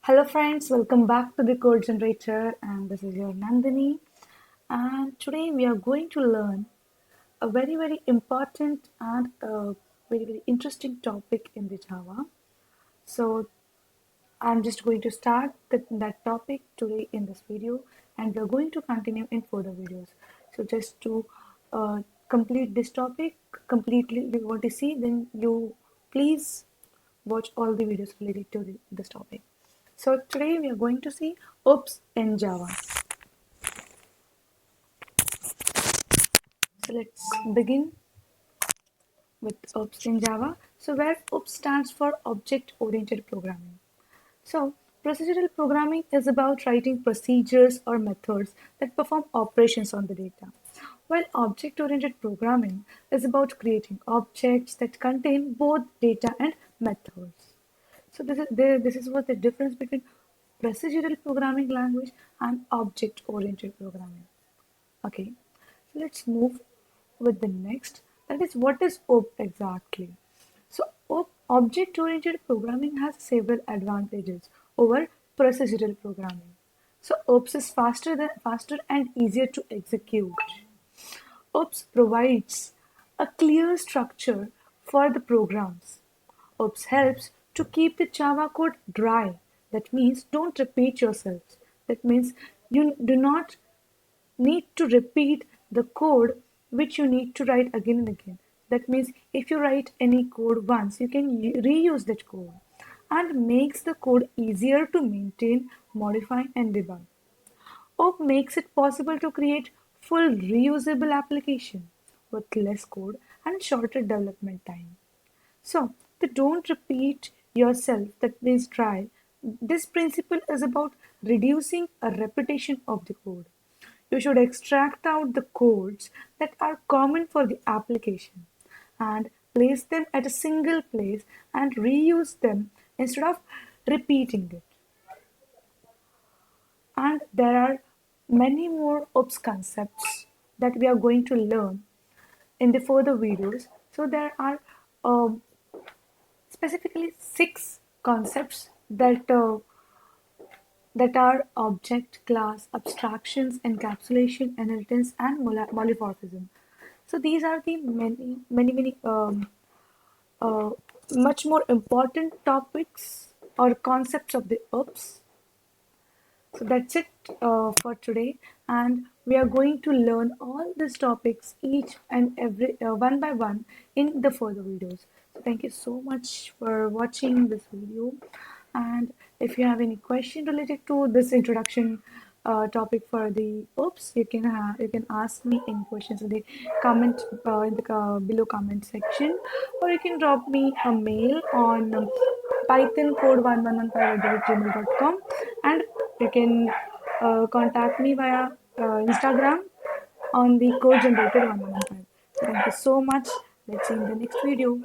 Hello friends, welcome back to the Code Generator, and this is your Nandini. And today we are going to learn a very important and very interesting topic in the Java. So I'm just going to start that topic today in this video, and we're going to continue in further videos. So just to complete this topic completely, if you want to see, then you please watch all the videos related to this topic. So today we are going to see OOPS in Java. So let's begin with OOPS in Java. So where OOPS stands for Object Oriented Programming. So procedural programming is about writing procedures or methods that perform operations on the data, while object-oriented programming is about creating objects that contain both data and methods. So this is what the difference between procedural programming language and object-oriented programming. Okay, so let's move with the next. That is, what is OOP exactly? So object-oriented programming has several advantages over procedural programming. So OOPS is faster and easier to execute. OOPS provides a clear structure for the programs. OOPS helps to keep the Java code dry. That means don't repeat yourselves. That means you do not need to repeat the code which you need to write again and again. That means if you write any code once, you can reuse that code and makes the code easier to maintain, modify, and debug. OOP makes it possible to create full reusable application with less code and shorter development time. So, the don't repeat yourself, that means try. This principle is about reducing a repetition of the code. You should extract out the codes that are common for the application and place them at a single place and reuse them instead of repeating it. And there are many more OOPS concepts that we are going to learn in the further videos. So there are um, specifically six concepts that are object, class, abstractions, encapsulation, inheritance, and polymorphism. So these are the many uh, much more important topics or concepts of the OOPS. So that's it for today, and we are going to learn all these topics each and every one by one in the further videos. So thank you so much for watching this video, and if you have any question related to this introduction topic for the OOPS, you can ask me any questions in the comment in the below comment section, or you can drop me a mail on python code 1115@gmail.com, and you can contact me via Instagram on the code generator 1115. Thank you so much. Let's see you in the next video.